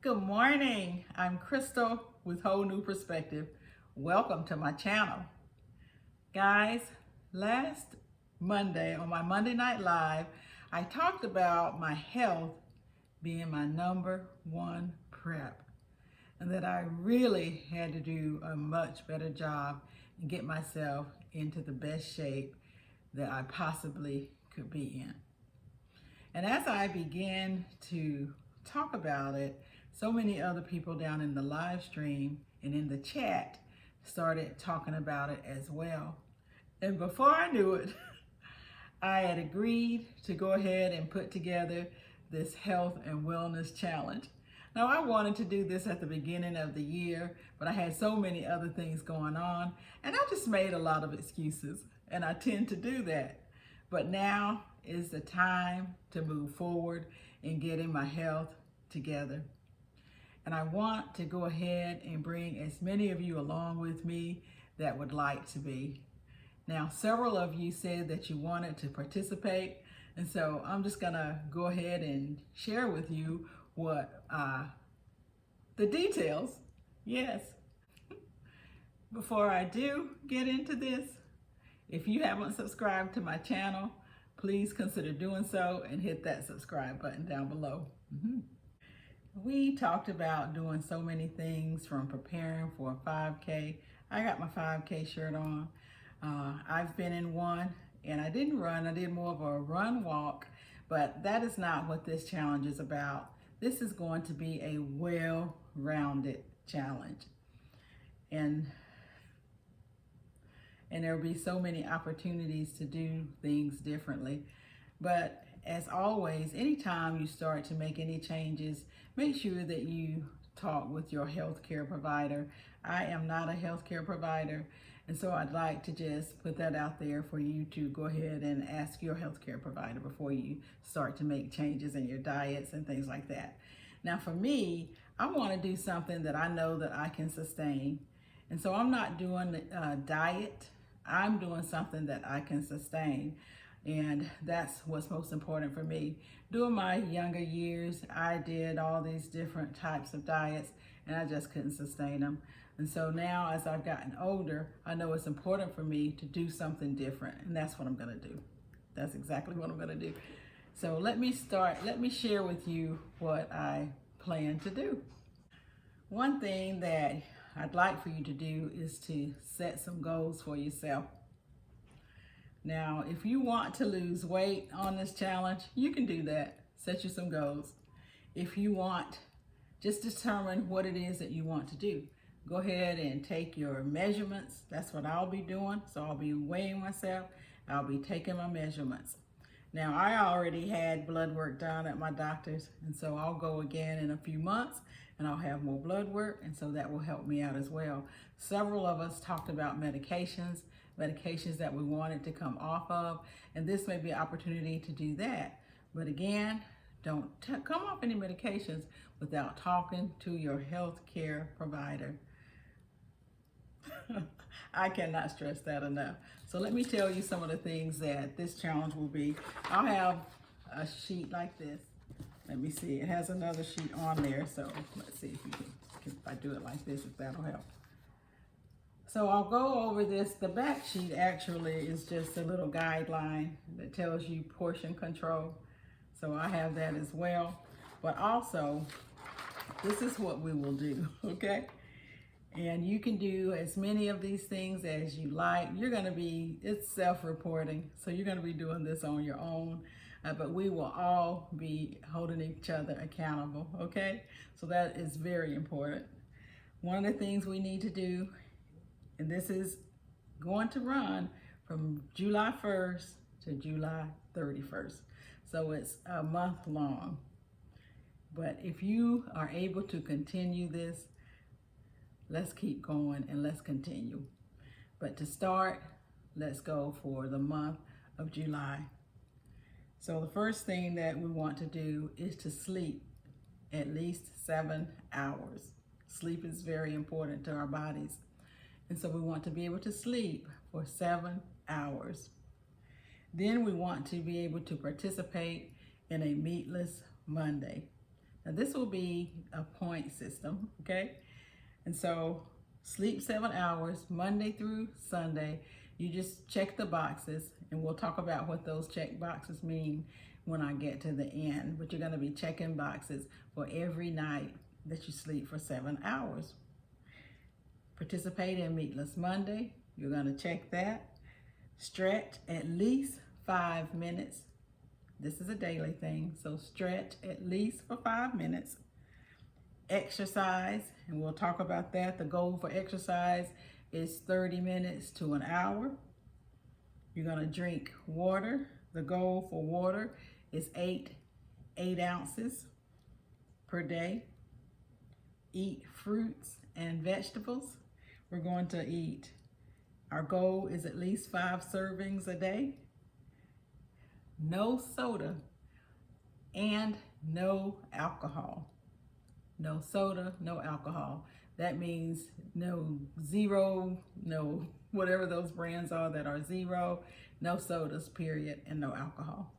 Good morning. I'm Crystal with Whole New Perspective. Welcome to my channel. Guys, last Monday on my Monday Night Live, I talked about my health being my number one prep and that I really had to do a much better job and get myself into the best shape that I possibly could be in. And as I began to talk about it, so many other people down in the live stream and in the chat started talking about it as well. And before I knew it, I had agreed to go ahead and put together this health and wellness challenge. Now, I wanted to do this at the beginning of the year, but I had so many other things going on, and I just made a lot of excuses, and I tend to do that. But now is the time to move forward in getting my health together. And I want to go ahead and bring as many of you along with me that would like to be. Now, several of you said that you wanted to participate, and so I'm just gonna go ahead and share with you what the details. Yes. Before I do get into this, if you haven't subscribed to my channel, please consider doing so and hit that subscribe button down below. We talked about doing so many things, from preparing for a 5K. I got my 5K shirt on. I've been in one, and I didn't run. I did more of a run walk, but that is not what this challenge is about. This is going to be a well-rounded challenge. And there will be so many opportunities to do things differently. But as always, anytime you start to make any changes, make sure that you talk with your healthcare provider. I am not a healthcare provider, and so I'd like to just put that out there for you to go ahead and ask your healthcare provider before you start to make changes in your diets and things like that. Now, for me, I want to do something that I know that I can sustain. And so I'm not doing a diet. I'm doing something that I can sustain. And that's what's most important for me. During my younger years, I did all these different types of diets, and I just couldn't sustain them. And so now, as I've gotten older, I know it's important for me to do something different, and that's what I'm gonna do. That's exactly what I'm gonna do. So let me share with you what I plan to do. One thing that I'd like for you to do is to set some goals for yourself. Now, if you want to lose weight on this challenge, you can do that. Set you some goals. If you want, just determine what it is that you want to do. Go ahead and take your measurements. That's what I'll be doing. So I'll be weighing myself. I'll be taking my measurements. Now, I already had blood work done at my doctor's, and so I'll go again in a few months and I'll have more blood work, and so that will help me out as well. Several of us talked about medications that we wanted to come off of, and this may be an opportunity to do that. But again, don't come off any medications without talking to your health care provider. I cannot stress that enough. So let me tell you some of the things that this challenge will be. I'll have a sheet like this. Let me see, it has another sheet on there. So let's see if I do it like this, if that'll help. So I'll go over this. The back sheet actually is just a little guideline that tells you portion control. So I have that as well. But also, this is what we will do, okay? And you can do as many of these things as you like. It's self-reporting, so you're gonna be doing this on your own, but we will all be holding each other accountable, okay? So that is very important. One of the things we need to do, and this is going to run from July 1st to July 31st. So it's a month long. But if you are able to continue this, let's keep going and let's continue. But to start, let's go for the month of July. So the first thing that we want to do is to sleep at least 7 hours. Sleep is very important to our bodies. And so we want to be able to sleep for 7 hours. Then we want to be able to participate in a meatless Monday. Now this will be a point system, okay? And so sleep 7 hours, Monday through Sunday. You just check the boxes, and we'll talk about what those check boxes mean when I get to the end. But you're gonna be checking boxes for every night that you sleep for 7 hours. Participate in Meatless Monday. You're gonna check that. Stretch at least 5 minutes. This is a daily thing, so stretch at least for 5 minutes. Exercise, and we'll talk about that. The goal for exercise is 30 minutes to an hour. You're gonna drink water. The goal for water is 8 ounces per day. Eat fruits and vegetables. We're going to eat, our goal is at least 5 servings a day. No soda and no alcohol. No soda, no alcohol. That means no zero, no whatever those brands are that are zero, no sodas, period, and no alcohol.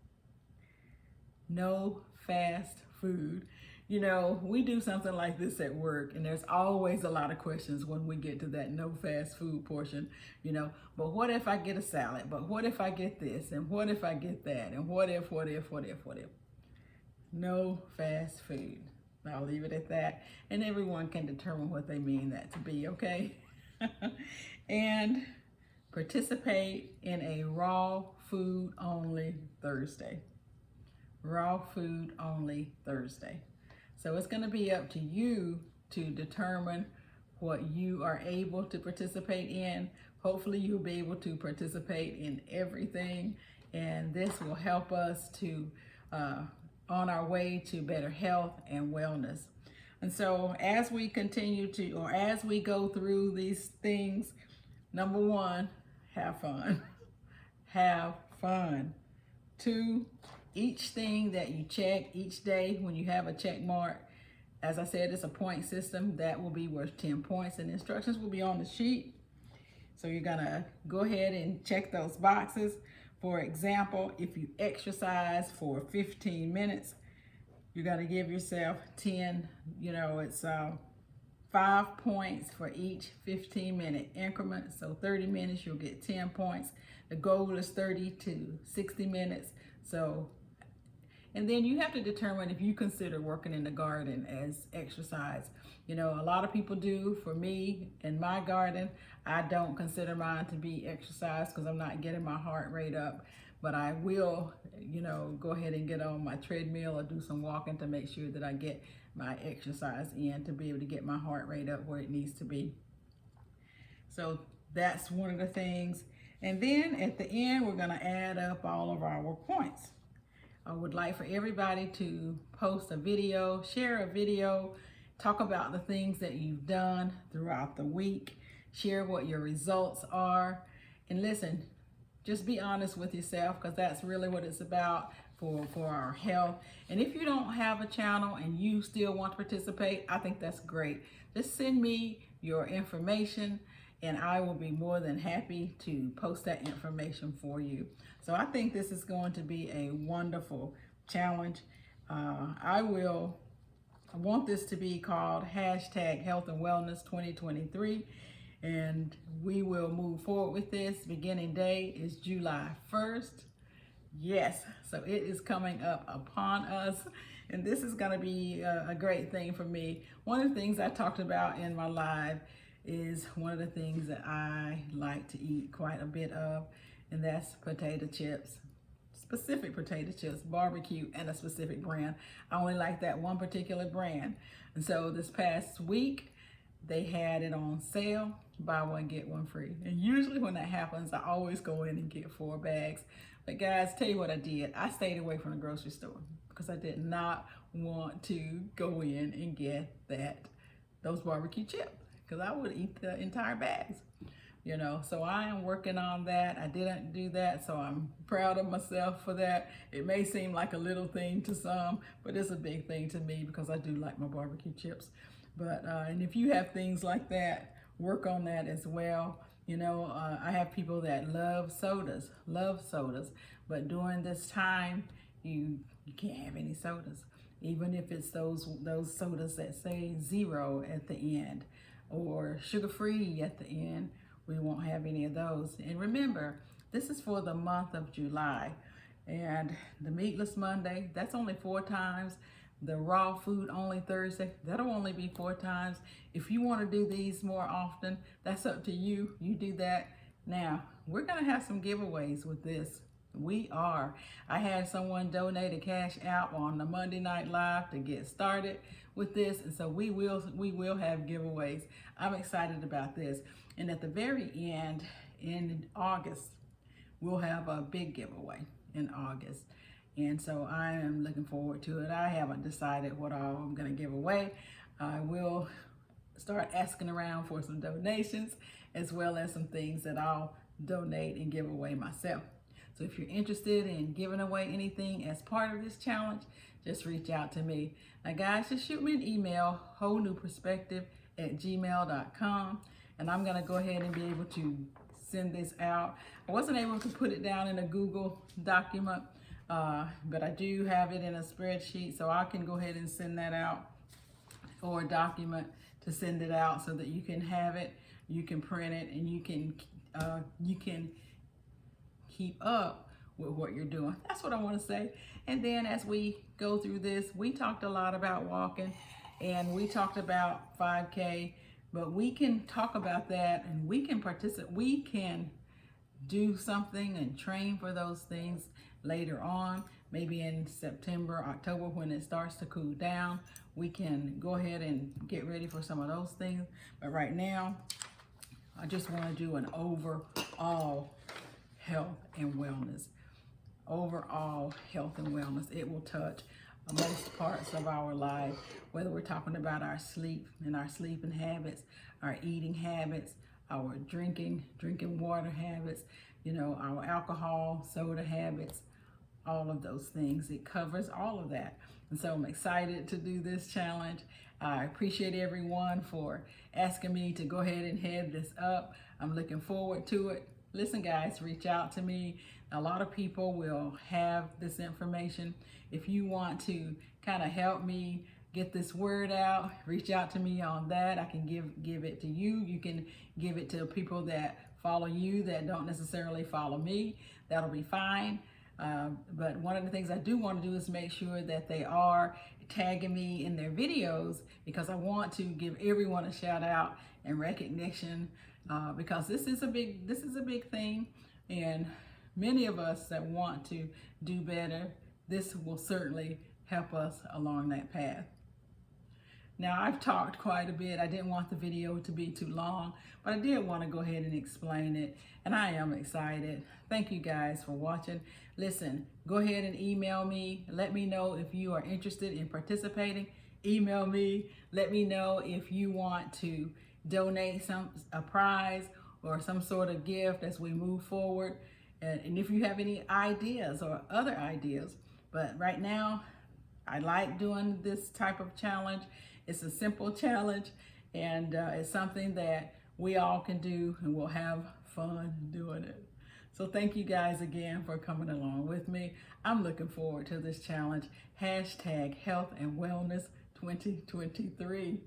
No fast food. You know, we do something like this at work, and there's always a lot of questions when we get to that no fast food portion, you know, but what if I get a salad? But what if I get this? And what if I get that? And what if? No fast food. I'll leave it at that, and everyone can determine what they mean that to be, okay? And participate in a raw food only Thursday. Raw food only Thursday. So it's going to be up to you to determine what you are able to participate in. Hopefully you'll be able to participate in everything, and this will help us to on our way to better health and wellness. And so as we continue to, or as we go through these things, number 1, have fun. Have fun. 2, each thing that you check each day, when you have a check mark, as I said, it's a point system, that will be worth 10 points, and instructions will be on the sheet. So you're gonna go ahead and check those boxes. For example, if you exercise for 15 minutes, you're gonna give yourself 10, you know, it's 5 points for each 15-minute increment. So 30 minutes, you'll get 10 points. The goal is 30 to 60 minutes. So, and then you have to determine if you consider working in the garden as exercise. You know, a lot of people do. For me, in my garden, I don't consider mine to be exercise because I'm not getting my heart rate up. But I will, you know, go ahead and get on my treadmill or do some walking to make sure that I get my exercise in to be able to get my heart rate up where it needs to be. So that's one of the things. And then at the end, we're gonna add up all of our points. I would like for everybody to post a video, share a video, talk about the things that you've done throughout the week, share what your results are, and listen, just be honest with yourself, because that's really what it's about for our health. And if you don't have a channel and you still want to participate, I think that's great. Just send me your information, and I will be more than happy to post that information for you. So I think this is going to be a wonderful challenge. I want this to be called hashtag Health and Wellness 2023. And we will move forward with this. Beginning day is July 1st. Yes, so it is coming up upon us. And this is gonna be a great thing for me. One of the things I talked about in my live is one of the things that I like to eat quite a bit of, and that's potato chips. Specific potato chips, barbecue, and a specific brand. I only like that one particular brand. And so this past week, they had it on sale, buy one, get one free. And usually when that happens, I always go in and get 4 bags. But guys, tell you what I did. I stayed away from the grocery store because I did not want to go in and get those barbecue chips, because I would eat the entire bags. You know, so I am working on that. I didn't do that, so I'm proud of myself for that. It may seem like a little thing to some, but it's a big thing to me because I do like my barbecue chips. But, and if you have things like that, work on that as well. You know, I have people that love sodas, but during this time, you can't have any sodas. even if it's those sodas that say 0 at the end or sugar-free at the end. We won't have any of those. And remember, this is for the month of July. And the Meatless Monday, that's only 4 times. The Raw Food Only Thursday, that'll only be 4 times. If you want to do these more often, that's up to you. You do that. Now, we're going to have some giveaways with this. We are. I had someone donate a cash out on the Monday Night Live to get started with this, and so we will have giveaways. I'm excited about this. And at the very end, in August, we'll have a big giveaway in August. And so I am looking forward to it. I haven't decided what all I'm going to give away. I will start asking around for some donations, as well as some things that I'll donate and give away myself. So if you're interested in giving away anything as part of this challenge, just reach out to me. Now guys, just shoot me an email, wholenewperspective@gmail.com, and I'm going to go ahead and be able to send this out. I wasn't able to put it down in a Google document, but I do have it in a spreadsheet, so I can go ahead and send that out, or a document to send it out so that you can have it, you can print it, and you can keep up with what you're doing. That's what I want to say. And then as we go through this, we talked a lot about walking, and we talked about 5K, but we can talk about that, and we can participate. We can do something and train for those things later on, maybe in September, October, when it starts to cool down. We can go ahead and get ready for some of those things. But right now, I just want to do an overall health and wellness. Overall health and wellness. It will touch most parts of our life, whether we're talking about our sleep and our sleeping habits, our eating habits, our drinking water habits, you know, our alcohol, soda habits, all of those things. It covers all of that. And so I'm excited to do this challenge. I appreciate everyone for asking me to go ahead and head this up. I'm looking forward to it. Listen guys, reach out to me. A lot of people will have this information. If you want to kind of help me get this word out, reach out to me on that. I can give it to you. You can give it to people that follow you that don't necessarily follow me. That'll be fine. But one of the things I do want to do is make sure that they are tagging me in their videos, because I want to give everyone a shout out and recognition, because this is a big thing, and many of us that want to do better, this will certainly help us along that path. Now, I've talked quite a bit. I didn't want the video to be too long, but I did want to go ahead and explain it, and I am excited. Thank you guys for watching. Listen, go ahead and email me. Let me know if you are interested in participating. Email me. Let me know if you want to donate a prize or some sort of gift as we move forward, and if you have any ideas or other ideas. But right now, I like doing this type of challenge. It's a simple challenge, and it's something that we all can do, and we'll have fun doing it. So thank you guys again for coming along with me. I'm looking forward to this challenge. #Health and Wellness 2023.